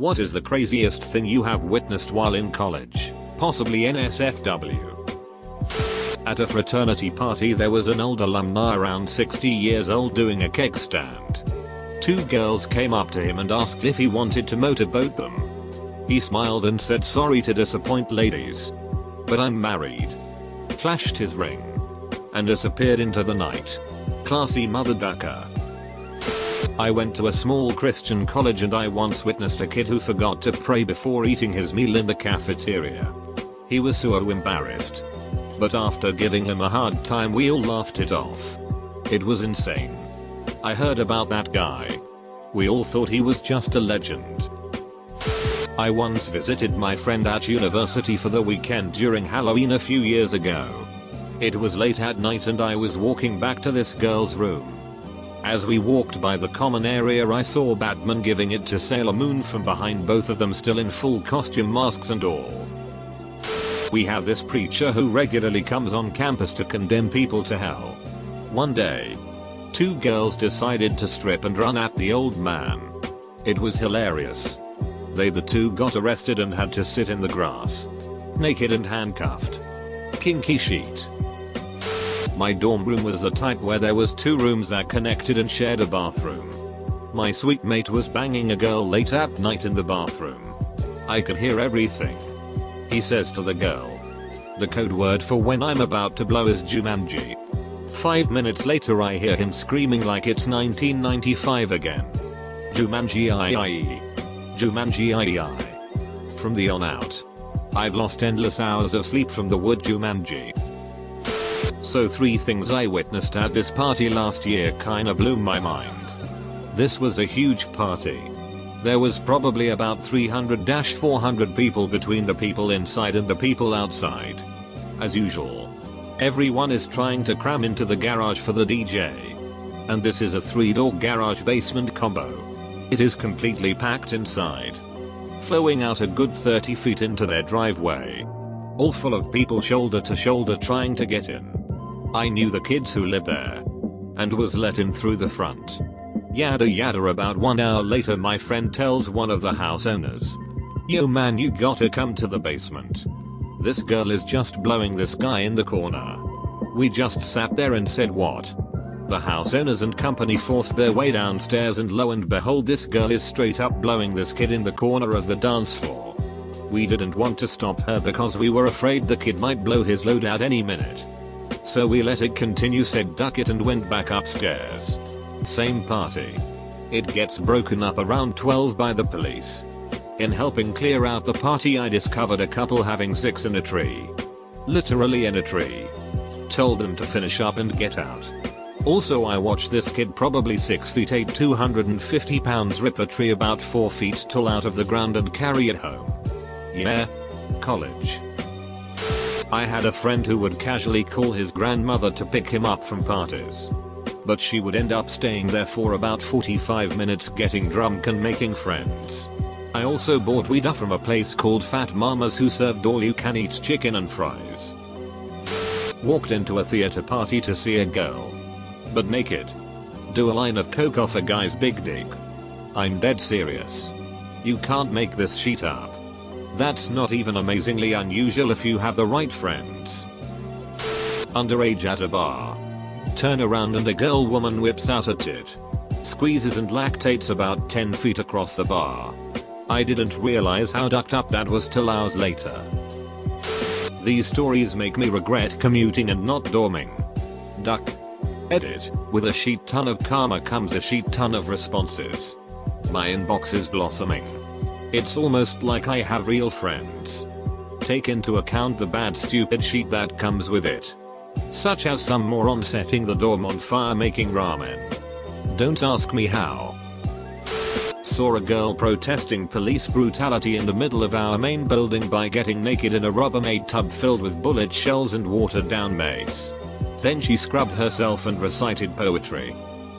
What is the craziest thing you have witnessed while in college? Possibly NSFW. At a fraternity party there was an old alumni around 60 years old doing a keg stand. Two girls came up to him and asked if he wanted to motorboat them. He smiled and said, "Sorry to disappoint ladies, but I'm married." Flashed his ring and disappeared into the night. Classy mother ducker. I went to a small Christian college and I once witnessed a kid who forgot to pray before eating his meal in the cafeteria. He was so embarrassed, but after giving him a hard time we all laughed it off. It was insane. I heard about that guy. We all thought he was just a legend. I once visited my friend at university for the weekend during Halloween a few years ago. It was late at night and I was walking back to this girl's room. As we walked by the common area I saw Batman giving it to Sailor Moon from behind, both of them still in full costume, masks and all. We have this preacher who regularly comes on campus to condemn people to hell. One day, two girls decided to strip and run at the old man. It was hilarious. The two got arrested and had to sit in the grass, naked and handcuffed. Kinky sheet. My dorm room was the type where there was two rooms that connected and shared a bathroom. My sweet mate was banging a girl late at night in the bathroom. I could hear everything. He says to the girl, "The code word for when I'm about to blow is Jumanji." 5 minutes later I hear him screaming like it's 1995 again. Jumanji I. Jumanji I. From the on out, I've lost endless hours of sleep from the word Jumanji. So 3 things I witnessed at this party last year kinda blew my mind. This was a huge party. There was probably about 300-400 people between the people inside and the people outside. As usual, everyone is trying to cram into the garage for the DJ. And this is a 3-door garage basement combo. It is completely packed inside, flowing out a good 30 feet into their driveway. All full of people shoulder to shoulder trying to get in. I knew the kids who lived there and was let in through the front. Yada yada. About 1 hour later my friend tells one of the house owners, "Yo man, you gotta come to the basement. This girl is just blowing this guy in the corner." We just sat there and said what? The house owners and company forced their way downstairs and lo and behold this girl is straight up blowing this kid in the corner of the dance floor. We didn't want to stop her because we were afraid the kid might blow his load out any minute. So we let it continue, said duck it, and went back upstairs. Same party. It gets broken up around 12 by the police. In helping clear out the party I discovered a couple having sex in a tree. Literally in a tree. Told them to finish up and get out. Also I watched this kid, probably 6 feet 8, 250 pounds, rip a tree about 4 feet tall out of the ground and carry it home. Yeah, college. I had a friend who would casually call his grandmother to pick him up from parties. But she would end up staying there for about 45 minutes getting drunk and making friends. I also bought weed from a place called Fat Mama's who served all you can eat chicken and fries. Walked into a theater party to see a girl, but naked. Do a line of coke off a guy's big dick. I'm dead serious. You can't make this shit up. That's not even amazingly unusual if you have the right friends. Underage at a bar. Turn around and a girl woman whips out a tit. Squeezes and lactates about 10 feet across the bar. I didn't realize how ducked up that was till hours later. These stories make me regret commuting and not dorming. Duck. Edit. With a sheet ton of karma comes a sheet ton of responses. My inbox is blossoming. It's almost like I have real friends. Take into account the bad stupid shit that comes with it. Such as some moron setting the dorm on fire making ramen. Don't ask me how. Saw a girl protesting police brutality in the middle of our main building by getting naked in a Rubbermaid tub filled with bullet shells and watered down mace. Then she scrubbed herself and recited poetry.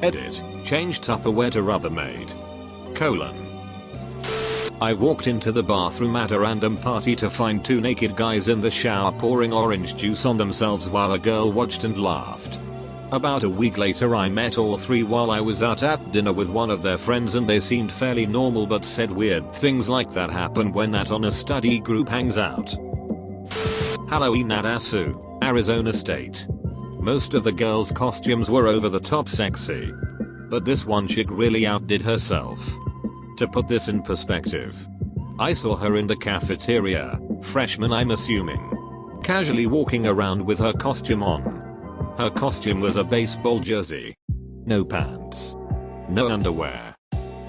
Edit. Changed Tupperware to Rubbermaid. : I walked into the bathroom at a random party to find 2 naked guys in the shower pouring orange juice on themselves while a girl watched and laughed. About a week later I met all three while I was out at dinner with one of their friends, and they seemed fairly normal but said weird things like that happen when that honor study group hangs out. Halloween at Asu, Arizona State. Most of the girls' costumes were over the top sexy, but this one chick really outdid herself. To put this in perspective, I saw her in the cafeteria, freshman I'm assuming, casually walking around with her costume on. Her costume was a baseball jersey. No pants. No underwear.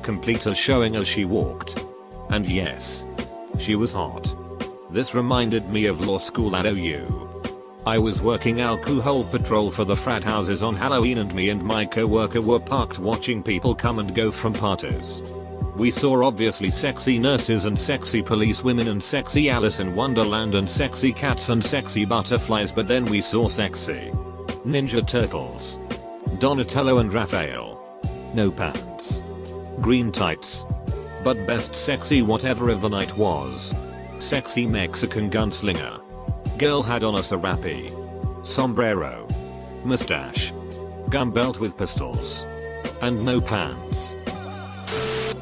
Complete as showing as she walked. And yes, she was hot. This reminded me of law school at OU. I was working alcohol patrol for the frat houses on Halloween, and me and my co-worker were parked watching people come and go from parties. We saw obviously sexy nurses and sexy police women and sexy Alice in Wonderland and sexy cats and sexy butterflies, but then we saw sexy Ninja Turtles, Donatello and Raphael. No pants. Green tights. But best sexy whatever of the night was. Sexy Mexican gunslinger. Girl had on a serape, sombrero, mustache, gun belt with pistols, and no pants.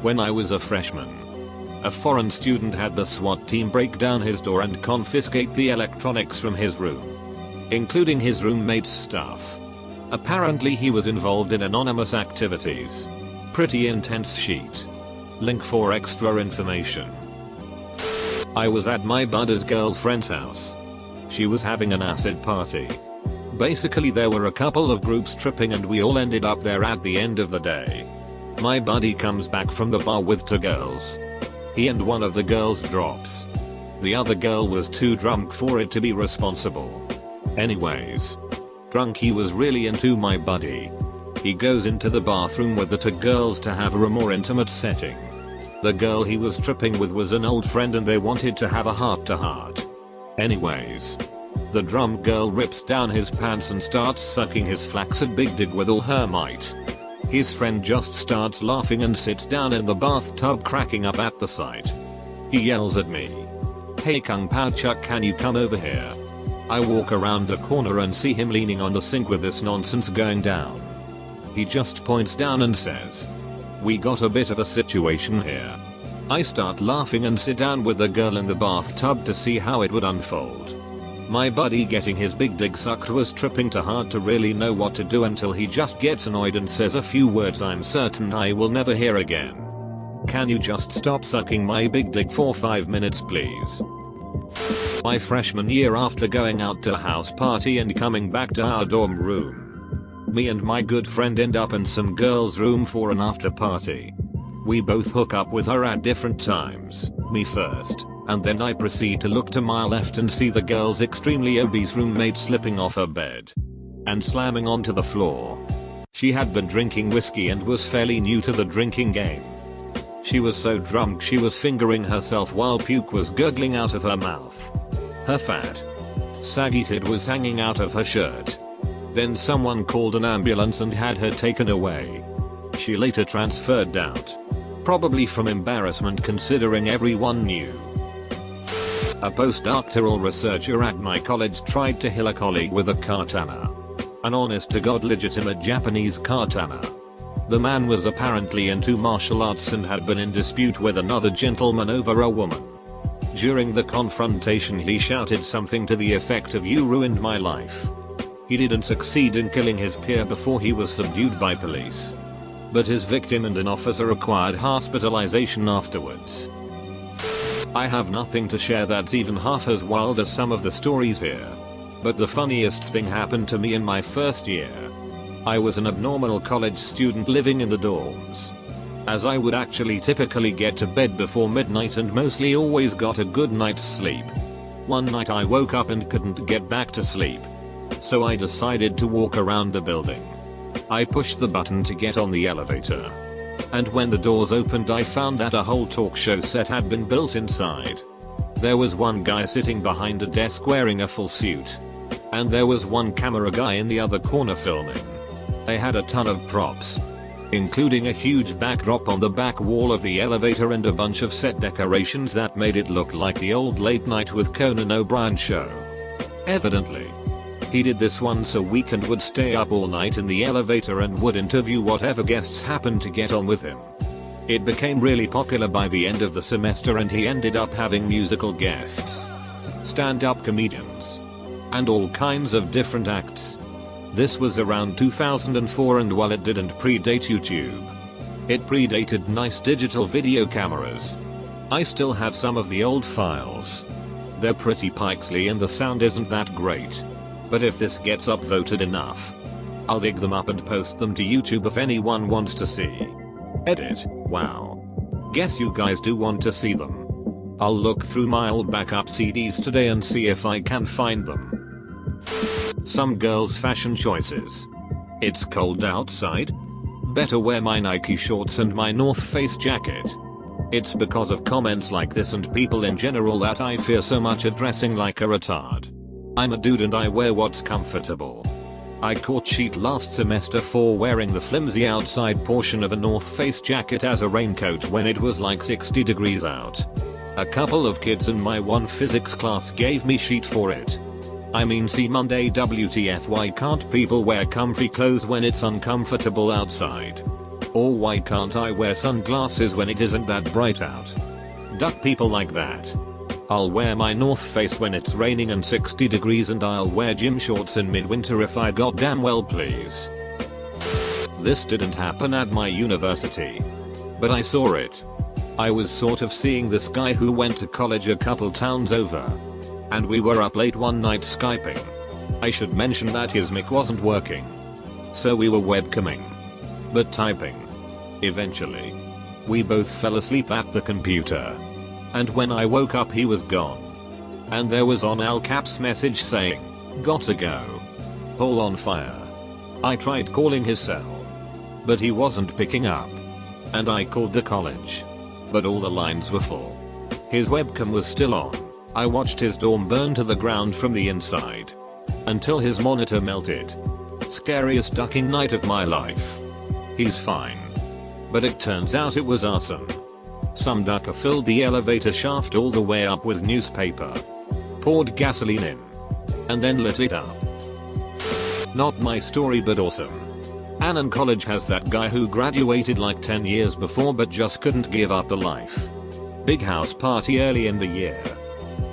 When I was a freshman, a foreign student had the SWAT team break down his door and confiscate the electronics from his room, including his roommate's stuff. Apparently he was involved in anonymous activities. Pretty intense sheet. Link for extra information. I was at my buddy's girlfriend's house. She was having an acid party. Basically there were a couple of groups tripping and we all ended up there at the end of the day. My buddy comes back from the bar with two girls. He and one of the girls drops. The other girl was too drunk for it to be responsible. Anyways, drunk he was really into my buddy. He goes into the bathroom with the two girls to have a more intimate setting. The girl he was tripping with was an old friend and they wanted to have a heart-to-heart. Anyways, the drunk girl rips down his pants and starts sucking his flaccid big dick with all her might. His friend just starts laughing and sits down in the bathtub cracking up at the sight. He yells at me, "Hey Kung Pao Chuck, can you come over here?" I walk around the corner and see him leaning on the sink with this nonsense going down. He just points down and says, "We got a bit of a situation here." I start laughing and sit down with the girl in the bathtub to see how it would unfold. My buddy getting his big dick sucked was tripping too hard to really know what to do until he just gets annoyed and says a few words I'm certain I will never hear again. "Can you just stop sucking my big dick for 5 minutes please?" My freshman year, after going out to a house party and coming back to our dorm room, me and my good friend end up in some girl's room for an after party. We both hook up with her at different times, me first, and then I proceed to look to my left and see the girl's extremely obese roommate slipping off her bed and slamming onto the floor. She had been drinking whiskey and was fairly new to the drinking game. She was so drunk she was fingering herself while puke was gurgling out of her mouth. Her fat, saggy tit was hanging out of her shirt. Then someone called an ambulance and had her taken away. She later transferred out, probably from embarrassment considering everyone knew. A postdoctoral researcher at my college tried to kill a colleague with a katana. An honest to god legitimate Japanese katana. The man was apparently into martial arts and had been in dispute with another gentleman over a woman. During the confrontation he shouted something to the effect of "You ruined my life." He didn't succeed in killing his peer before he was subdued by police, but his victim and an officer required hospitalization afterwards. I have nothing to share that's even half as wild as some of the stories here, but the funniest thing happened to me in my first year. I was an abnormal college student living in the dorms, as I would actually typically get to bed before midnight and mostly always got a good night's sleep. One night I woke up and couldn't get back to sleep, so I decided to walk around the building. I pushed the button to get on the elevator, and when the doors opened I found that a whole talk show set had been built inside. There was one guy sitting behind a desk wearing a full suit, and there was one camera guy in the other corner filming. They had a ton of props, including a huge backdrop on the back wall of the elevator and a bunch of set decorations that made it look like the old Late Night with Conan O'Brien show. Evidently, He did this once a week and would stay up all night in the elevator and would interview whatever guests happened to get on with him. It became really popular by the end of the semester and he ended up having musical guests, stand-up comedians, and all kinds of different acts. This was around 2004 and while it didn't predate YouTube, it predated nice digital video cameras. I still have some of the old files. They're pretty pixely and the sound isn't that great. But if this gets upvoted enough, I'll dig them up and post them to YouTube if anyone wants to see. Edit. Wow. Guess you guys do want to see them. I'll look through my old backup CDs today and see if I can find them. Some girls' fashion choices. It's cold outside. Better wear my Nike shorts and my North Face jacket. It's because of comments like this and people in general that I fear so much at dressing like a retard. I'm a dude and I wear what's comfortable. I caught shit last semester for wearing the flimsy outside portion of a North Face jacket as a raincoat when it was like 60 degrees out. A couple of kids in my one physics class gave me shit for it. I mean, see Monday WTF, why can't people wear comfy clothes when it's uncomfortable outside? Or why can't I wear sunglasses when it isn't that bright out? Duck people like that. I'll wear my North Face when it's raining and 60 degrees and I'll wear gym shorts in midwinter if I goddamn well please. This didn't happen at my university, but I saw it. I was sort of seeing this guy who went to college a couple towns over, and we were up late one night skyping. I should mention that his mic wasn't working, so we were webcamming, but typing. Eventually, we both fell asleep at the computer. And when I woke up he was gone. And there was on all caps message saying, "Gotta go. Hole on fire." I tried calling his cell, but he wasn't picking up. And I called the college, but all the lines were full. His webcam was still on. I watched his dorm burn to the ground from the inside, until his monitor melted. Scariest ducking night of my life. He's fine. But it turns out it was arson. Some ducker filled the elevator shaft all the way up with newspaper, poured gasoline in, and then lit it up. Not my story but awesome. Annan College has that guy who graduated like 10 years before but just couldn't give up the life. Big house party early in the year.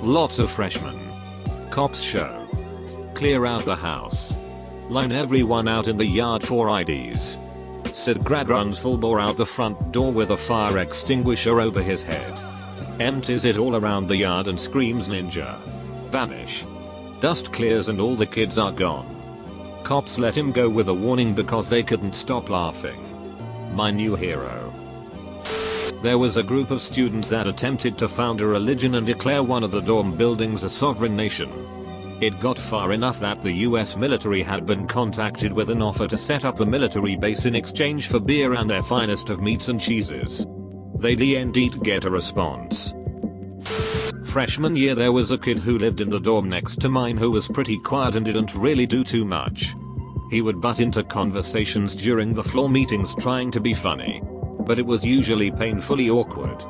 Lots of freshmen. Cops show. Clear out the house. Line everyone out in the yard for IDs. Said grad runs full bore out the front door with a fire extinguisher over his head. Empties it all around the yard and screams ninja. Vanish. Dust clears and all the kids are gone. Cops let him go with a warning because they couldn't stop laughing. My new hero. There was a group of students that attempted to found a religion and declare one of the dorm buildings a sovereign nation. It got far enough that the US military had been contacted with an offer to set up a military base in exchange for beer and their finest of meats and cheeses. They didn't get a response. Freshman year there was a kid who lived in the dorm next to mine who was pretty quiet and didn't really do too much. He would butt into conversations during the floor meetings trying to be funny, but it was usually painfully awkward.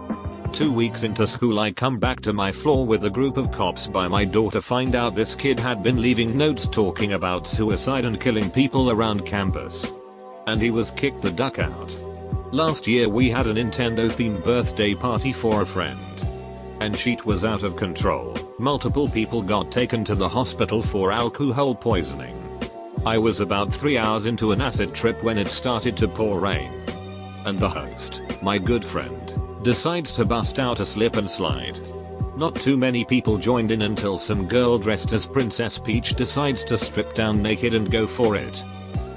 2 weeks into school I come back to my floor with a group of cops by my door to find out this kid had been leaving notes talking about suicide and killing people around campus. And he was kicked the duck out. Last year we had a Nintendo themed birthday party for a friend. And shit was out of control. Multiple people got taken to the hospital for alcohol poisoning. I was about 3 hours into an acid trip when it started to pour rain. And the host, my good friend, decides to bust out a slip and slide. Not too many people joined in until some girl dressed as Princess Peach decides to strip down naked and go for it.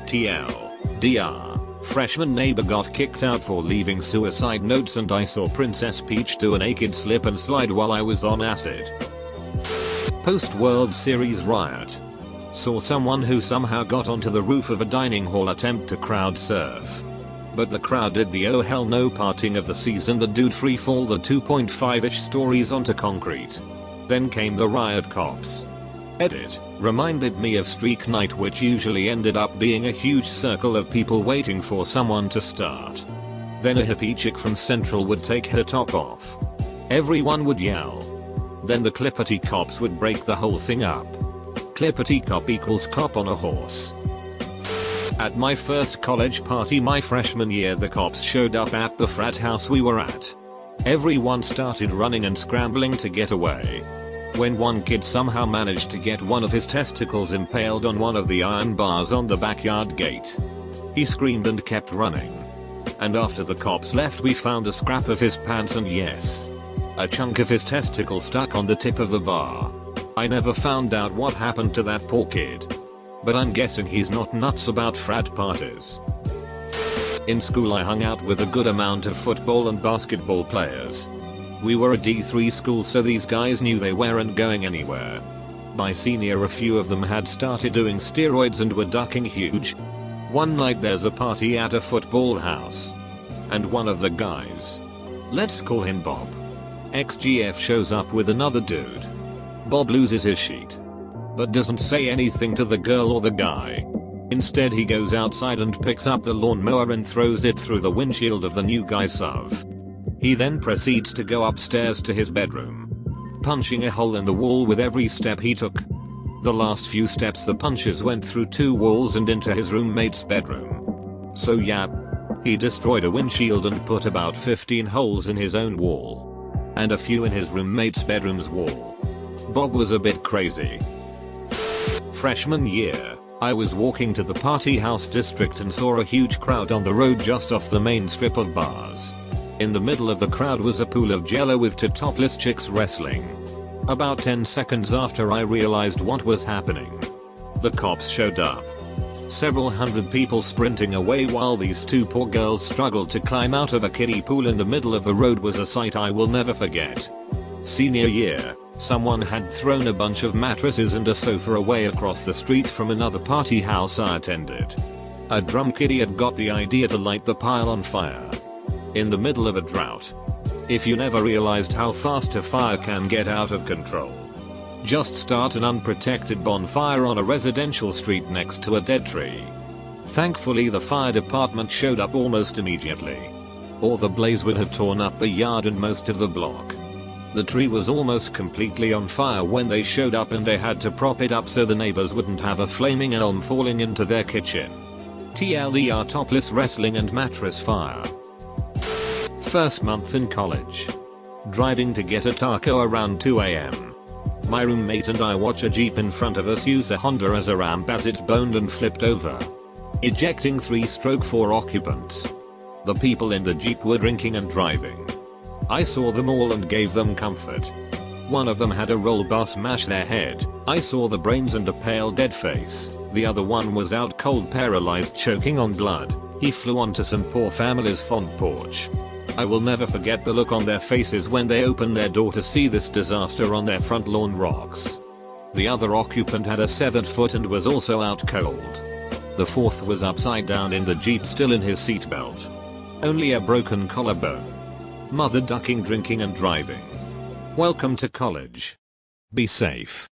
TLDR. Freshman neighbor got kicked out for leaving suicide notes and I saw Princess Peach do a naked slip and slide while I was on acid. Post World Series riot. Saw someone who somehow got onto the roof of a dining hall attempt to crowd surf. But the crowd did the oh hell no parting of the season. The dude free fall the 2.5-ish stories onto concrete. Then came the riot cops. Edit. Reminded me of streak night, which usually ended up being a huge circle of people waiting for someone to start. Then a hippie chick from Central would take her top off. Everyone would yell. Then the clippity cops would break the whole thing up. Clippity cop equals cop on a horse. At my first college party my freshman year, the cops showed up at the frat house we were at. Everyone started running and scrambling to get away. When one kid somehow managed to get one of his testicles impaled on one of the iron bars on the backyard gate. He screamed and kept running. And after the cops left we found a scrap of his pants and yes, a chunk of his testicle stuck on the tip of the bar. I never found out what happened to that poor kid. But I'm guessing he's not nuts about frat parties. In school I hung out with a good amount of football and basketball players. We were a D3 school, so these guys knew they weren't going anywhere. My senior, a few of them had started doing steroids and were ducking huge. One night there's a party at a football house. And one of the guys, let's call him Bob, XGF, shows up with another dude. Bob loses his sheet, but doesn't say anything to the girl or the guy. Instead he goes outside and picks up the lawnmower and throws it through the windshield of the new guy's SUV. He then proceeds to go upstairs to his bedroom, punching a hole in the wall with every step he took. The last few steps the punches went through 2 walls and into his roommate's bedroom. So yeah, he destroyed a windshield and put about 15 holes in his own wall, and a few in his roommate's bedroom's wall. Bob was a bit crazy. Freshman year, I was walking to the party house district and saw a huge crowd on the road just off the main strip of bars. In the middle of the crowd was a pool of jello with 2 topless chicks wrestling. About 10 seconds after I realized what was happening, the cops showed up. Several hundred people sprinting away while these 2 poor girls struggled to climb out of a kiddie pool in the middle of the road was a sight I will never forget. Senior year, someone had thrown a bunch of mattresses and a sofa away across the street from another party house I attended. A drunk idiot got the idea to light the pile on fire. In the middle of a drought. If you never realized how fast a fire can get out of control, just start an unprotected bonfire on a residential street next to a dead tree. Thankfully the fire department showed up almost immediately, or the blaze would have torn up the yard and most of the block. The tree was almost completely on fire when they showed up and they had to prop it up so the neighbors wouldn't have a flaming elm falling into their kitchen. TLDR topless wrestling and mattress fire. First month in college. Driving to get a taco around 2 AM. My roommate and I watch a Jeep in front of us use a Honda as a ramp as it boned and flipped over, ejecting 3/4 occupants. The people in the Jeep were drinking and driving. I saw them all and gave them comfort. One of them had a roll bar smash their head. I saw the brains and a pale dead face. The other one was out cold, paralyzed, choking on blood. He flew onto some poor family's front porch. I will never forget the look on their faces when they opened their door to see this disaster on their front lawn rocks. The other occupant had a severed foot and was also out cold. The 4th was upside down in the Jeep, still in his seatbelt. Only a broken collarbone. Mother ducking, drinking and driving. Welcome to college. Be safe.